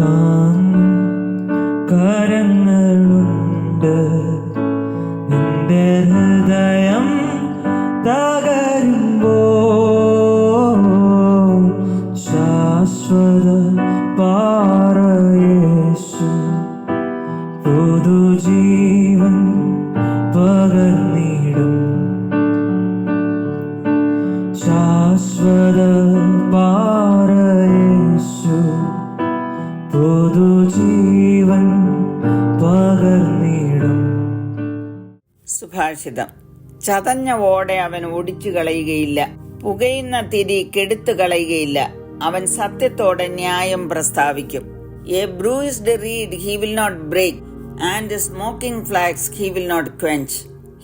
താങ്ങും കരങ്ങളുണ്ട്. നിന്റെ ഹൃദയം തകരുമ്പോൾ ശാശ്വത പാറയേശു പുതുജീവൻ പകർന്നിടും. ശാശ്വത പാറയേശു പുതുജീവൻ പകർന്നിടും. സുഭാഷിതം. ചതഞ്ഞ ഓടെ അവൻ ഒടിച്ചു കളയുകയില്ല, പുകയുന്ന തിരി കെടുത്തു കളയുകയില്ല. അവൻ സത്യത്തോടെ ന്യായം പ്രസ്താവിക്കും. A bruised reed he will not break, and a smoking flax he will not quench.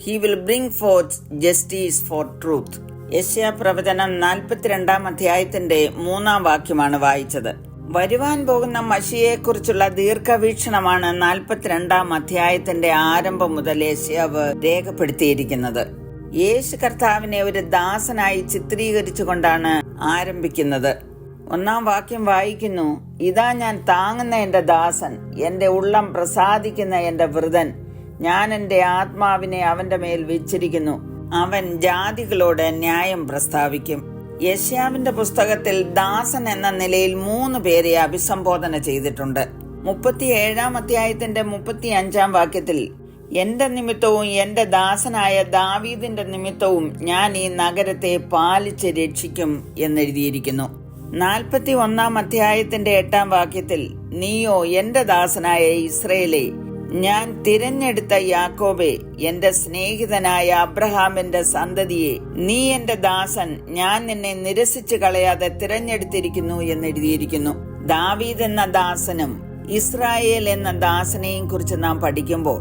He will bring forth justice for truth. യെശയ്യാ പ്രവചനം 42-ാം അധ്യായത്തിന്റെ 3-ാം വാക്യമാണ് വായിച്ചത്. വരുവാൻ പോകുന്ന മശിയെക്കുറിച്ചുള്ള ദീർഘവീക്ഷണമാണ് 42-ാം അധ്യായത്തിന്റെ ആരംഭം മുതൽ യെശയ്യാവ് രേഖപ്പെടുത്തിയിരിക്കുന്നത്. യേശു കർത്താവിനെ ഒരു ദാസനായി ചിത്രീകരിച്ചുകൊണ്ടാണ് ആരംഭിക്കുന്നത്. 1-ാം വാക്യം വായിക്കുന്നു: ഇതാ ഞാൻ താങ്ങുന്ന എന്റെ ദാസൻ, എന്റെ ഉള്ളം പ്രസാദിക്കുന്ന എന്റെ വൃതൻ. ഞാൻ എന്റെ ആത്മാവിനെ അവന്റെ മേൽ വെച്ചിരിക്കുന്നു. അവൻ ജാതികളോട് ന്യായം പ്രസ്താവിക്കും. യെശയ്യാവിന്റെ പുസ്തകത്തിൽ ദാസൻ എന്ന നിലയിൽ 3 പേരെ അഭിസംബോധന ചെയ്തിട്ടുണ്ട്. 37-ാം അധ്യായത്തിന്റെ 35-ാം വാക്യത്തിൽ എന്റെ നിമിത്തവും എന്റെ ദാസനായ ദാവീദിന്റെ നിമിത്തവും ഞാൻ ഈ നഗരത്തെ പാലിച്ച് രക്ഷിക്കും എന്നെഴുതിയിരിക്കുന്നു. 41-ാം അധ്യായത്തിന്റെ 8-ാം വാക്യത്തിൽ നീയോ എന്റെ ദാസനായ ഇസ്രയേലേ, ഞാൻ തിരഞ്ഞെടുത്ത യാക്കോബേ, എന്റെ സ്നേഹിതനായ അബ്രഹാമിന്റെ സന്തതിയെ, നീ എന്റെ ദാസൻ, ഞാൻ നിന്നെ നിരസിച്ചു കളയാതെ തിരഞ്ഞെടുത്തിരിക്കുന്നു എന്നെഴുതിയിരിക്കുന്നു. ദാവീദ് എന്ന ദാസനും ഇസ്രായേൽ എന്ന ദാസനെയും കുറിച്ച് നാം പഠിക്കുമ്പോൾ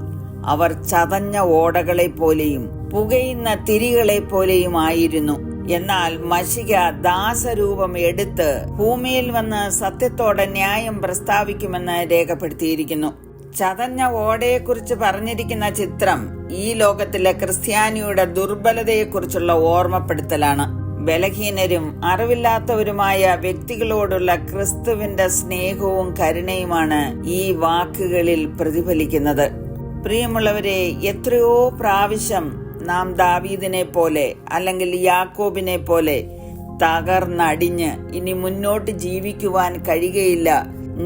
അവർ ചതഞ്ഞ ഓടകളെ പോലെയും പുകയുന്ന തിരികളെ പോലെയും ആയിരുന്നു. എന്നാൽ മശിക ദാസരൂപം എടുത്ത് ഭൂമിയിൽ വന്ന് സത്യത്തോടെ ന്യായം പ്രസ്താവിക്കുമെന്ന് രേഖപ്പെടുത്തിയിരിക്കുന്നു. ചതഞ്ഞ ഓടയെക്കുറിച്ച് പറഞ്ഞിരിക്കുന്ന ചിത്രം ഈ ലോകത്തിലെ ക്രിസ്ത്യാനിയുടെ ദുർബലതയെക്കുറിച്ചുള്ള ഓർമ്മപ്പെടുത്തലാണ്. ബലഹീനരും അറിവില്ലാത്തവരുമായ വ്യക്തികളോടുള്ള ക്രിസ്തുവിന്റെ സ്നേഹവും കരുണയുമാണ് ഈ വാക്കുകളിൽ പ്രതിഫലിക്കുന്നത്. പ്രിയമുള്ളവരെ, എത്രയോ പ്രാവശ്യം നാം ദാവീദിനെ പോലെ അല്ലെങ്കിൽ യാക്കോബിനെ പോലെ തകർന്നടിഞ്ഞ് ഇനി മുന്നോട്ട് ജീവിക്കുവാൻ കഴിയുകയില്ല,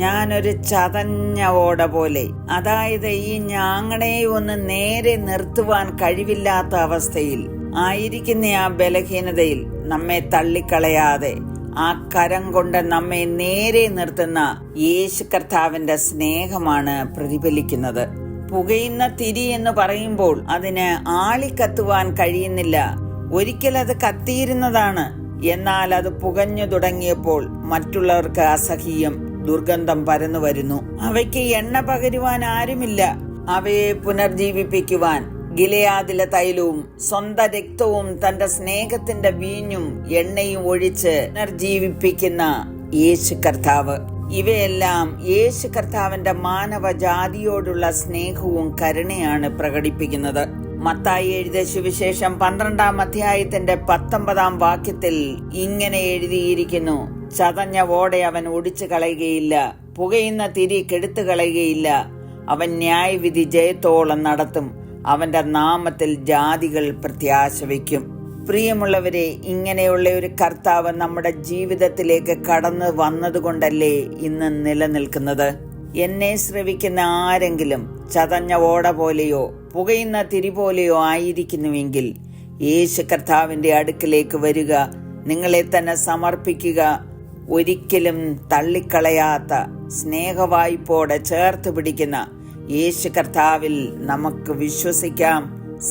ഞാനൊരു ചതഞ്ഞ ഓട പോലെ, അതായത് ഈ ഞാങ്ങണെ ഒന്ന് നേരെ നിർത്തുവാൻ കഴിവില്ലാത്ത അവസ്ഥയിൽ ആയിരിക്കുന്ന ആ ബലഹീനതയിൽ നമ്മെ തള്ളിക്കളയാതെ ആ കരം കൊണ്ട് നമ്മെ നേരെ നിർത്തുന്ന യേശു കർത്താവിന്റെ സ്നേഹമാണ് പ്രതിഫലിക്കുന്നത്. പുകയുന്ന തിരി എന്ന് പറയുമ്പോൾ അതിന് ആളിക്കത്തുവാൻ കഴിയുന്നില്ല. ഒരിക്കൽ അത് കത്തിയിരുന്നതാണ്. എന്നാൽ അത് പുകഞ്ഞു തുടങ്ങിയപ്പോൾ മറ്റുള്ളവർക്ക് അസഹ്യം, ദുർഗന്ധം പരന്നു വരുന്നു. അവയ്ക്ക് എണ്ണ പകരുവാൻ ആരുമില്ല. അവയെ പുനർജീവിപ്പിക്കുവാൻ ഗിലെയാദിലെ തൈലവും സ്വന്തം രക്തവും തന്റെ സ്നേഹത്തിന്റെ വീഞ്ഞും എണ്ണയും ഒഴിച്ച് പുനർജീവിപ്പിക്കുന്ന യേശു കർത്താവ്. ഇവയെല്ലാം യേശു കർത്താവിന്റെ മാനവജാതിയോടുള്ള സ്നേഹവും കരുണയാണ് പ്രകടിപ്പിക്കുന്നത്. മത്തായി എഴുതിയ സുവിശേഷം 12-ാം അധ്യായത്തിന്റെ 19-ാം വാക്യത്തിൽ ഇങ്ങനെ എഴുതിയിരിക്കുന്നു: ചതഞ്ഞ ഓടെ അവൻ ഒടിച്ചു കളയുകയില്ല, പുകയുന്ന തിരി കെടുത്തു കളയുകയില്ല. അവൻ ന്യായവിധി ജയത്തോളം നടത്തും. അവന്റെ നാമത്തിൽ ജാതികൾ പ്രത്യാശ വയ്ക്കും. പ്രിയമുള്ളവരെ, ഇങ്ങനെയുള്ള ഒരു കർത്താവ് നമ്മുടെ ജീവിതത്തിലേക്ക് കടന്നു വന്നതുകൊണ്ടല്ലേ ഇന്ന് നിലനിൽക്കുന്നത്. എന്നെ ശ്രവിക്കുന്ന ആരെങ്കിലും ചതഞ്ഞ ഓട പോലെയോ പുകയുന്ന തിരി പോലെയോ ആയിരിക്കുന്നുവെങ്കിൽ യേശു കർത്താവിന്റെ അടുക്കിലേക്ക് വരിക, നിങ്ങളെ തന്നെ സമർപ്പിക്കുക. ഒരിക്കലും തള്ളിക്കളയാത്ത സ്നേഹവായ്പോടെ ചേർത്ത് പിടിക്കുന്ന യേശു കർത്താവിൽ നമുക്ക് വിശ്വസിക്കാം,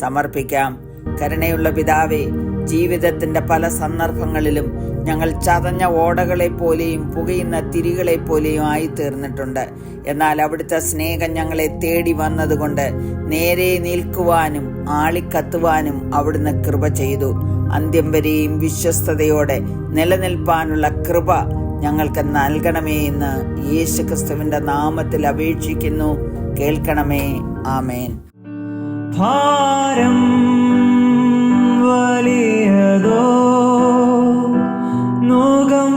സമർപ്പിക്കാം. കരുണയുള്ള പിതാവേ, ജീവിതത്തിന്റെ പല സന്ദർഭങ്ങളിലും ഞങ്ങൾ ചതഞ്ഞ ഓടകളെ പോലെയും പുകയുന്ന തിരികളെ പോലെയും ആയിത്തീർന്നിട്ടുണ്ട്. എന്നാൽ അവിടുത്തെ സ്നേഹം ഞങ്ങളെ തേടി വന്നതുകൊണ്ട് നേരെ നിൽക്കുവാനും ആളിക്കത്തുവാനും അവിടുന്ന് കൃപ ചെയ്തു. അന്ത്യം വരെയും വിശ്വസ്തയോടെ നിലനിൽപ്പാനുള്ള കൃപ ഞങ്ങൾക്ക് നൽകണമേ എന്ന് യേശുക്രിസ്തുവിന്റെ നാമത്തിൽ അപേക്ഷിക്കുന്നു. കേൾക്കണമേ. ആമേൻ. ഭാരം വലിയതോ, നോകം